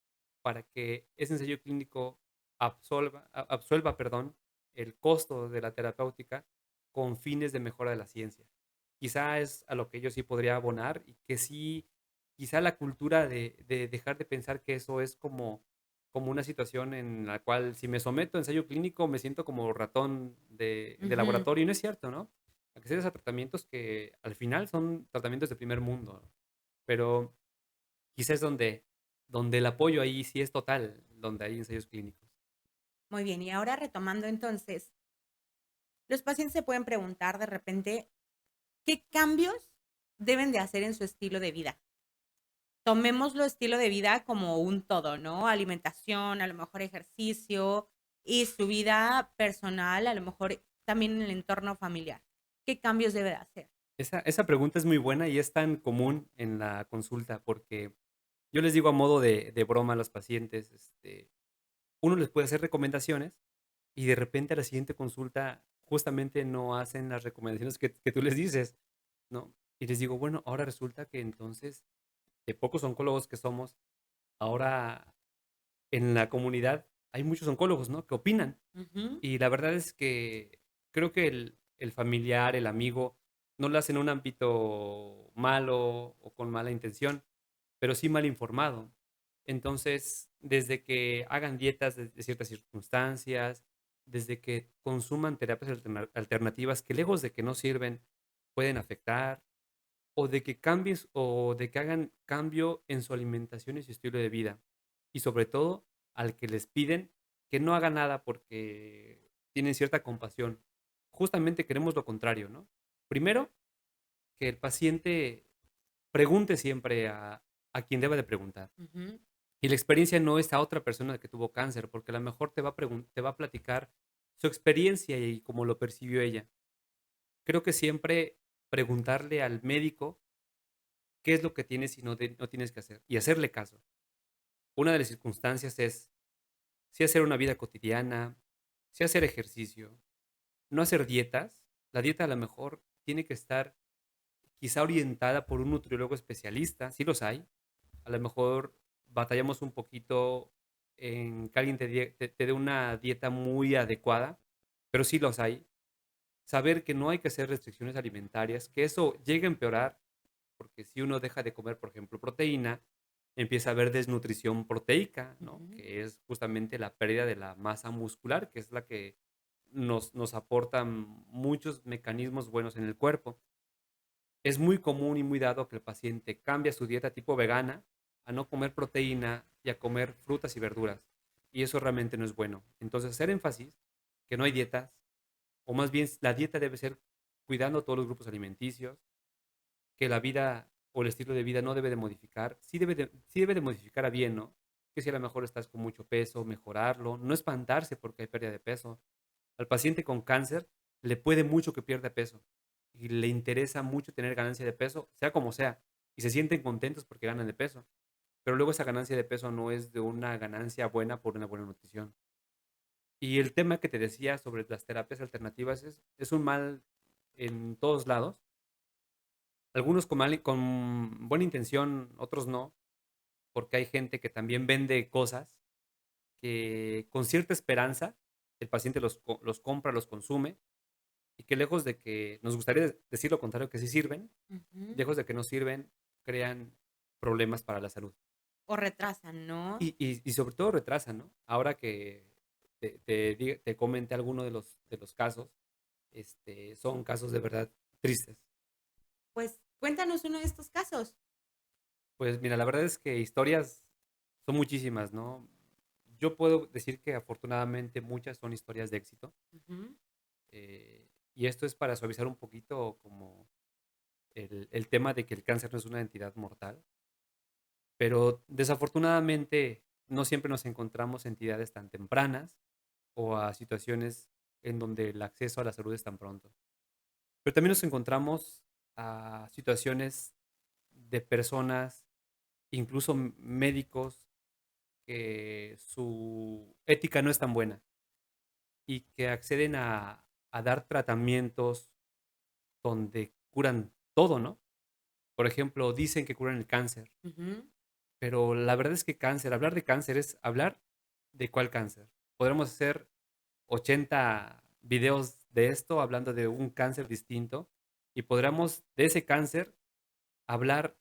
para que ese ensayo clínico absuelva, perdón, el costo de la terapéutica con fines de mejora de la ciencia. Quizá es a lo que yo sí podría abonar y que sí, quizá la cultura de dejar de pensar que eso es como una situación en la cual si me someto a ensayo clínico me siento como ratón de Ujú. laboratorio y no es cierto, ¿no? Accedes a tratamientos que al final son tratamientos de primer mundo, ¿no? Pero quizás es donde el apoyo ahí sí es total, donde hay ensayos clínicos. Muy bien, y ahora retomando entonces, los pacientes se pueden preguntar de repente, ¿qué cambios deben de hacer en su estilo de vida? Tomémoslo estilo de vida como un todo, ¿no? Alimentación, a lo mejor ejercicio y su vida personal, a lo mejor también en el entorno familiar. ¿Qué cambios debe de hacer? Esa pregunta es muy buena y es tan común en la consulta porque yo les digo a modo de broma a los pacientes, uno les puede hacer recomendaciones y de repente a la siguiente consulta justamente no hacen las recomendaciones que tú les dices, ¿no? Y les digo, bueno, ahora resulta que entonces, de pocos oncólogos que somos, ahora en la comunidad hay muchos oncólogos, ¿no? Que opinan. Ujú, Y la verdad es que creo que el familiar, el amigo, no lo hace en un ámbito malo o con mala intención, pero sí mal informado. Entonces, desde que hagan dietas de ciertas circunstancias, desde que consuman terapias alternativas que lejos de que no sirven, pueden afectar, o de que cambies o de que hagan cambio en su alimentación y su estilo de vida. Y sobre todo, al que les piden que no haga nada porque tienen cierta compasión. Justamente queremos lo contrario, ¿no? Primero, que el paciente pregunte siempre a quien deba de preguntar. ujú. Y la experiencia no es a otra persona que tuvo cáncer, porque a lo mejor te va a platicar su experiencia y cómo lo percibió ella. Creo que siempre preguntarle al médico qué es lo que tienes y no tienes que hacer, y hacerle caso. Una de las circunstancias es si hacer una vida cotidiana, si hacer ejercicio, no hacer dietas. La dieta a lo mejor tiene que estar quizá orientada por un nutriólogo especialista, sí los hay. A lo mejor batallamos un poquito en que alguien te dé una dieta muy adecuada, pero sí los hay. Saber que no hay que hacer restricciones alimentarias, que eso llega a empeorar, porque si uno deja de comer, por ejemplo, proteína, empieza a haber desnutrición proteica, ¿no? Ujú. Que es justamente la pérdida de la masa muscular, que es la que nos aporta muchos mecanismos buenos en el cuerpo. Es muy común y muy dado que el paciente cambia su dieta tipo vegana a no comer proteína y a comer frutas y verduras. Y eso realmente no es bueno. Entonces, hacer énfasis que no hay dietas, o más bien la dieta debe ser cuidando todos los grupos alimenticios, que la vida o el estilo de vida no debe de modificar, sí debe de modificar a bien, ¿no? Que si a lo mejor estás con mucho peso, mejorarlo, no espantarse porque hay pérdida de peso. Al paciente con cáncer le puede mucho que pierda peso y le interesa mucho tener ganancia de peso, sea como sea, y se sienten contentos porque ganan de peso. Pero luego esa ganancia de peso no es de una ganancia buena por una buena nutrición. Y el tema que te decía sobre las terapias alternativas es un mal en todos lados. Algunos con buena intención, otros no, porque hay gente que también vende cosas que con cierta esperanza el paciente los compra, los consume y que lejos de que nos gustaría decir lo contrario, que sí sirven, Ujú. lejos de que no sirven, crean problemas para la salud. O retrasan, ¿no? Y sobre todo retrasan, ¿no? Ahora que te comenté alguno de los casos, son casos de verdad tristes. Pues cuéntanos uno de estos casos. Pues mira, la verdad es que historias son muchísimas, ¿no? Yo puedo decir que afortunadamente muchas son historias de éxito. Ujú. Y esto es para suavizar un poquito como el tema de que el cáncer no es una entidad mortal. Pero desafortunadamente no siempre nos encontramos entidades tan tempranas o a situaciones en donde el acceso a la salud es tan pronto. Pero también nos encontramos a situaciones de personas, incluso médicos, que su ética no es tan buena y que acceden a dar tratamientos donde curan todo, ¿no? Por ejemplo, dicen que curan el cáncer, Ujú. pero la verdad es que cáncer, hablar de cáncer es hablar de cuál cáncer. Podremos hacer 80 videos de esto hablando de un cáncer distinto y podríamos de ese cáncer hablar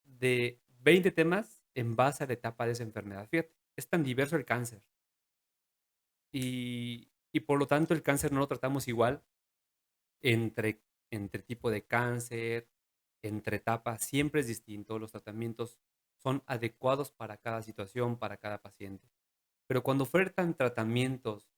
de 20 temas en base a la etapa de esa enfermedad. Fíjate, es tan diverso el cáncer y por lo tanto el cáncer no lo tratamos igual entre, entre tipo de cáncer, entre etapas, siempre es distinto. Los tratamientos son adecuados para cada situación, para cada paciente. Pero cuando ofertan tratamientos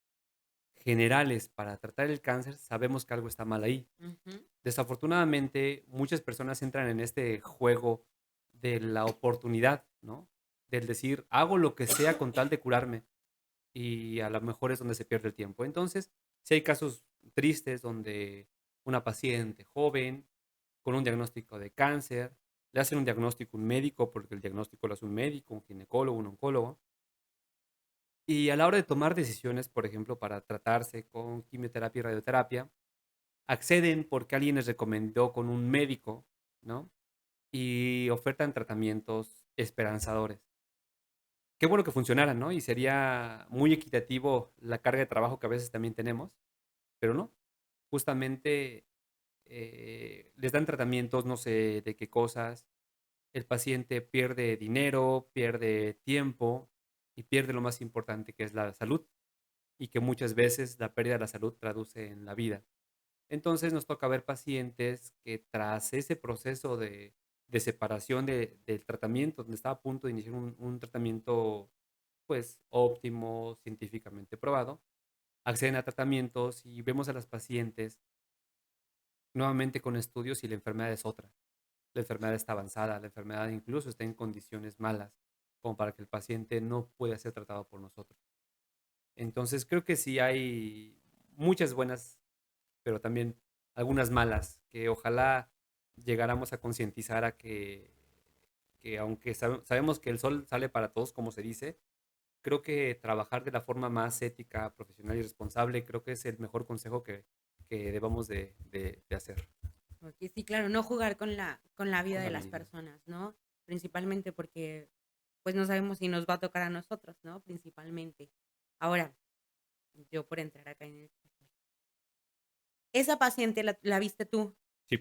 generales para tratar el cáncer, sabemos que algo está mal ahí. Ujú. Desafortunadamente, muchas personas entran en este juego de la oportunidad, ¿no? Del decir, hago lo que sea con tal de curarme y a lo mejor es donde se pierde el tiempo. Entonces, si hay casos tristes donde una paciente joven con un diagnóstico de cáncer, le hacen un diagnóstico un médico, porque el diagnóstico lo hace un médico, un ginecólogo, un oncólogo, y a la hora de tomar decisiones, por ejemplo, para tratarse con quimioterapia y radioterapia, acceden porque alguien les recomendó con un médico, ¿no? Y ofertan tratamientos esperanzadores. Qué bueno que funcionaran, ¿no? Y sería muy equitativo la carga de trabajo que a veces también tenemos, pero no. Justamente les dan tratamientos, no sé de qué cosas. El paciente pierde dinero, pierde tiempo y pierde lo más importante que es la salud y que muchas veces la pérdida de la salud traduce en la vida. Entonces nos toca ver pacientes que tras ese proceso de separación del tratamiento, donde estaba a punto de iniciar un tratamiento pues óptimo, científicamente probado, acceden a tratamientos y vemos a las pacientes nuevamente con estudios y la enfermedad es otra. La enfermedad está avanzada, la enfermedad incluso está en condiciones malas, como para que el paciente no pueda ser tratado por nosotros. Entonces creo que sí hay muchas buenas, pero también algunas malas, que ojalá llegáramos a concientizar a que aunque sabemos que el sol sale para todos, como se dice, creo que trabajar de la forma más ética, profesional y responsable, creo que es el mejor consejo que debamos de hacer Ok, sí, claro, no jugar con la vida con de la las vida. personas, ¿no? Principalmente porque pues no sabemos si nos va a tocar a nosotros, ¿no? Principalmente. Ahora, yo por entrar acá en el... Esa paciente la viste tú Sí,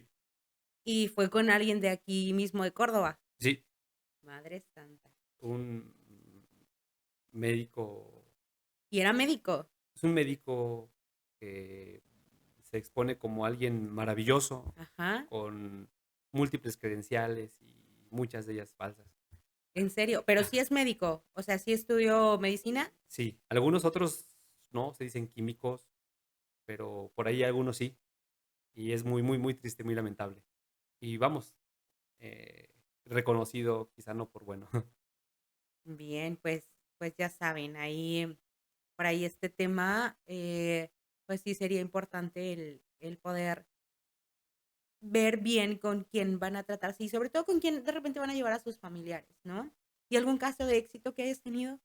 y fue con alguien de aquí mismo de Córdoba. sí, Madre santa. un médico, Y era médico. es un médico que se expone como alguien maravilloso, Ajá. con múltiples credenciales y muchas de ellas falsas. En serio. Pero sí es médico. O sea, sí estudió medicina. Sí, algunos otros no, se dicen químicos, pero por ahí algunos sí. Y es muy, muy, muy triste, muy lamentable. Y vamos, reconocido, quizá no por bueno. Bien, pues ya saben, ahí, por ahí este tema, pues sí sería importante el poder ver bien con quién van a tratarse y sobre todo con quién de repente van a llevar a sus familiares, ¿no? ¿Y algún caso de éxito que hayas tenido?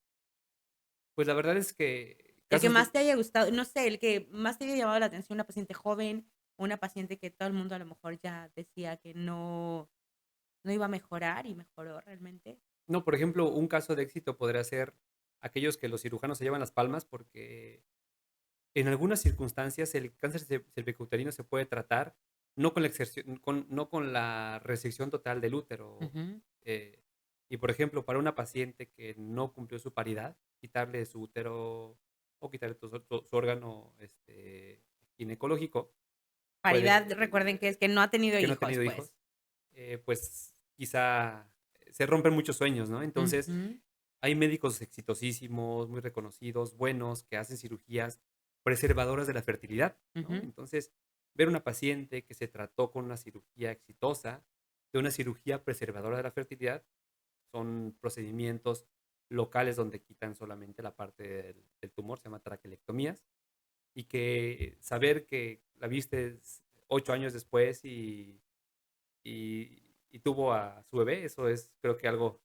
Pues la verdad es que El que casos más de... te haya gustado, no sé, el que más te haya llamado la atención, una paciente joven, una paciente que todo el mundo a lo mejor ya decía que no iba a mejorar y mejoró realmente. No, por ejemplo, un caso de éxito podría ser aquellos que los cirujanos se llevan las palmas porque en algunas circunstancias el cáncer cervicouterino se puede tratar no con la, no con la resección total del útero. Ujú. eh, y por ejemplo, para una paciente que no cumplió su paridad, quitarle su útero o quitarle su órgano ginecológico, Paridad, puede, recuerden que es que no ha tenido que no ha hijos, tenido pues. hijos, pues quizá se rompen muchos sueños, ¿no? Entonces, Ujú, hay médicos exitosísimos, muy reconocidos, buenos, que hacen cirugías preservadoras de la fertilidad, ¿no? ujú. Entonces, ver una paciente que se trató con una cirugía exitosa, de una cirugía preservadora de la fertilidad, son procedimientos locales donde quitan solamente la parte del tumor, se llama traquelectomías, y que saber que la viste 8 años después y tuvo a su bebé, eso es creo que algo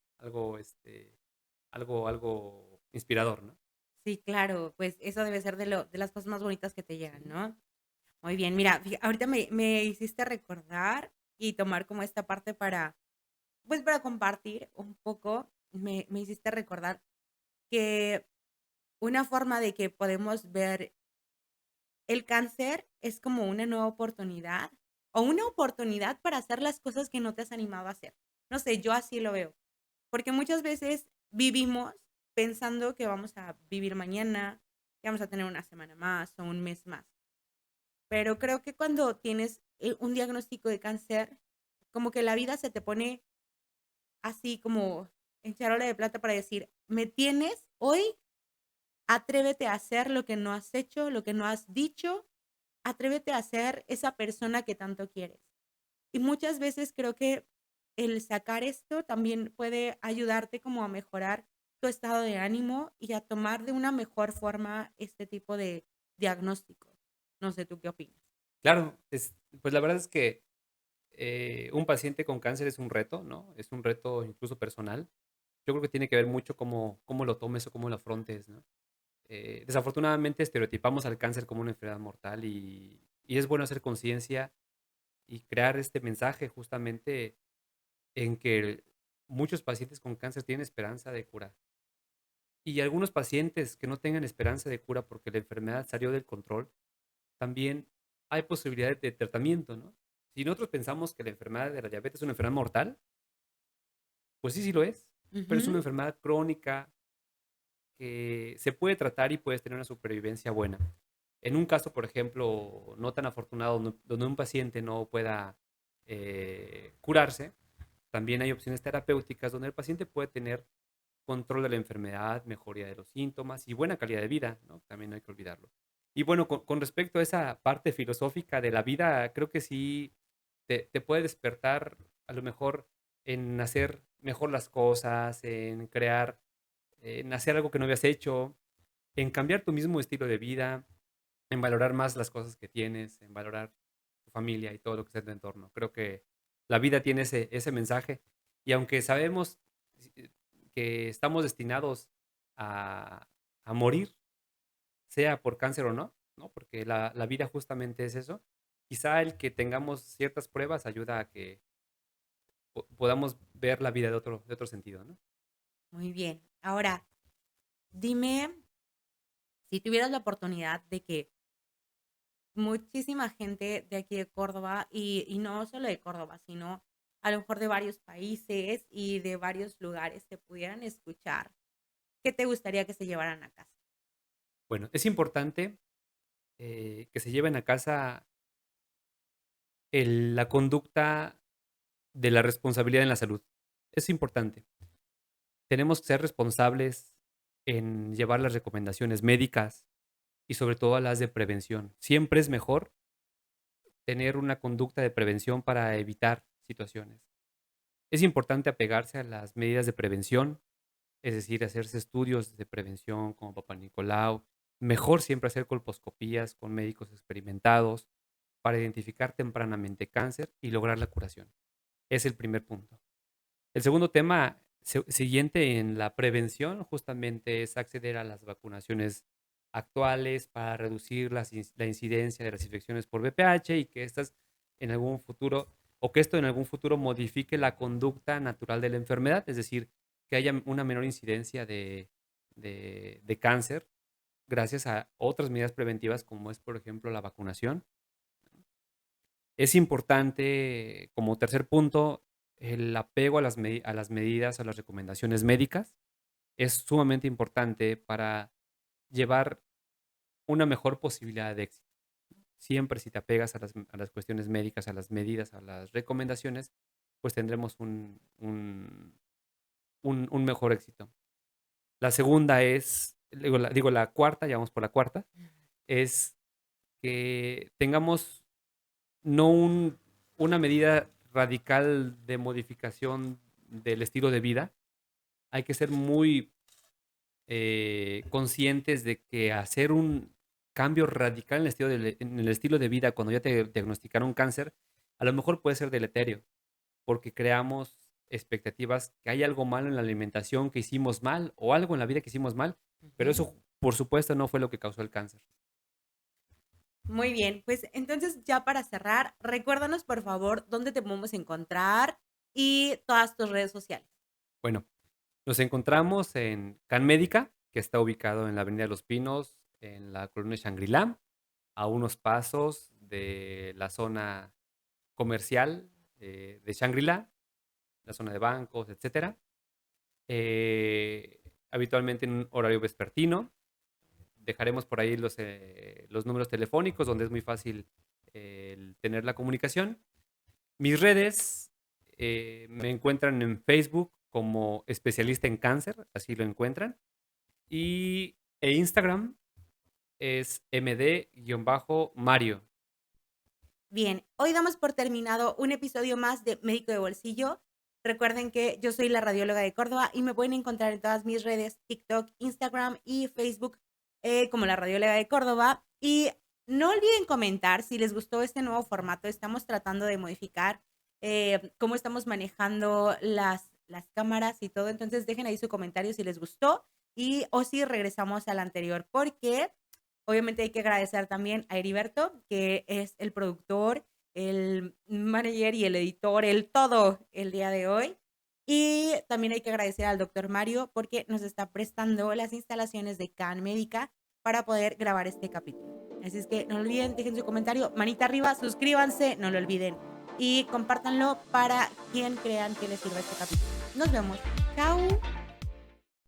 inspirador, ¿no? Sí, claro, pues eso debe ser de las cosas más bonitas que te llegan, ¿no? Muy bien, mira, ahorita me hiciste recordar y tomar como esta parte para, pues para compartir un poco, me hiciste recordar que una forma de que podemos ver el cáncer es como una nueva oportunidad o una oportunidad para hacer las cosas que no te has animado a hacer. No sé, yo así lo veo. Porque muchas veces vivimos pensando que vamos a vivir mañana, que vamos a tener una semana más o un mes más. Pero creo que cuando tienes un diagnóstico de cáncer, como que la vida se te pone así como en charola de plata para decir, me tienes hoy, atrévete a hacer lo que no has hecho, lo que no has dicho, atrévete a ser esa persona que tanto quieres. Y muchas veces creo que el sacar esto también puede ayudarte como a mejorar tu estado de ánimo y a tomar de una mejor forma este tipo de diagnósticos. No sé, ¿tú qué opinas? Claro, pues la verdad es que un paciente con cáncer es un reto, ¿no? Es un reto incluso personal. Yo creo que tiene que ver mucho cómo lo tomes o cómo lo afrontes, ¿no? Desafortunadamente estereotipamos al cáncer como una enfermedad mortal y es bueno hacer conciencia y crear este mensaje justamente en que muchos pacientes con cáncer tienen esperanza de cura. Y algunos pacientes que no tengan esperanza de cura porque la enfermedad salió del control, también hay posibilidades de tratamiento, ¿no? Si nosotros pensamos que la enfermedad de la diabetes es una enfermedad mortal, pues sí, sí lo es, pero es una Ujú. enfermedad crónica que se puede tratar y puedes tener una supervivencia buena. En un caso, por ejemplo, no tan afortunado, donde un paciente no pueda curarse, también hay opciones terapéuticas donde el paciente puede tener control de la enfermedad, mejoría de los síntomas y buena calidad de vida, ¿no? También no hay que olvidarlo. Y bueno, con respecto a esa parte filosófica de la vida, creo que sí te puede despertar a lo mejor en hacer mejor las cosas, en crear, en hacer algo que no habías hecho, en cambiar tu mismo estilo de vida, en valorar más las cosas que tienes, en valorar tu familia y todo lo que está en tu entorno. Creo que la vida tiene ese mensaje y aunque sabemos que estamos destinados a, a morir, sea por cáncer o no, ¿no? Porque la vida justamente es eso. Quizá el que tengamos ciertas pruebas ayuda a que podamos ver la vida de otro sentido, ¿no? Muy bien. Ahora, dime si tuvieras la oportunidad de que muchísima gente de aquí de Córdoba, y no solo de Córdoba, sino a lo mejor de varios países y de varios lugares te pudieran escuchar, ¿qué te gustaría que se llevaran a casa? Bueno, es importante que se lleven a casa la conducta de la responsabilidad en la salud. Es importante. Tenemos que ser responsables en llevar las recomendaciones médicas y sobre todo las de prevención. Siempre es mejor tener una conducta de prevención para evitar situaciones. Es importante apegarse a las medidas de prevención, es decir, hacerse estudios de prevención como Papá Nicolau. Mejor siempre hacer colposcopías con médicos experimentados para identificar tempranamente cáncer y lograr la curación. Es el primer punto. El segundo tema siguiente en la prevención justamente es acceder a las vacunaciones actuales para reducir la incidencia de las infecciones por VPH y que estas en algún futuro o que esto en algún futuro modifique la conducta natural de la enfermedad, es decir, que haya una menor incidencia de cáncer gracias a otras medidas preventivas como es, por ejemplo, la vacunación. Es importante, como tercer punto, el apego a las medidas, a las recomendaciones médicas. Es sumamente importante para llevar una mejor posibilidad de éxito. Siempre si te apegas a las cuestiones médicas, a las medidas, a las recomendaciones, pues tendremos un mejor éxito. La segunda es, digo la cuarta, ya vamos por la cuarta, es que tengamos no una medida radical de modificación del estilo de vida. Hay que ser muy conscientes de que hacer un cambio radical en el estilo de vida cuando ya te diagnosticaron cáncer, a lo mejor puede ser deleterio, porque creamos expectativas que hay algo malo en la alimentación que hicimos mal o algo en la vida que hicimos mal, pero Ujú. eso, por supuesto, no fue lo que causó el cáncer. Muy bien, pues entonces ya para cerrar, recuérdanos por favor dónde te podemos encontrar y todas tus redes sociales. Bueno, nos encontramos en Can Médica, que está ubicado en la Avenida de los Pinos, en la colonia Shangri-La, a unos pasos de la zona comercial de Shangri-La, la zona de bancos, etcétera. Habitualmente en un horario vespertino. Dejaremos por ahí los números telefónicos donde es muy fácil el tener la comunicación. Mis redes me encuentran en Facebook como especialista en cáncer, así lo encuentran. E Instagram es md-mario. Bien, hoy damos por terminado un episodio más de Médico de Bolsillo. Recuerden que yo soy la radióloga de Córdoba y me pueden encontrar en todas mis redes, TikTok, Instagram y Facebook como la radióloga de Córdoba. Y no olviden comentar si les gustó este nuevo formato. Estamos tratando de modificar cómo estamos manejando las cámaras y todo. Entonces dejen ahí su comentario si les gustó y o si regresamos al anterior porque obviamente hay que agradecer también a Heriberto, que es el productor, el manager y el editor, el todo el día de hoy. Y también hay que agradecer al doctor Mario porque nos está prestando las instalaciones de Can Médica para poder grabar este capítulo. Así es que no olviden, dejen su comentario, manita arriba, suscríbanse, no lo olviden. Y compártanlo para quien crean que les sirva este capítulo. Nos vemos. Chao.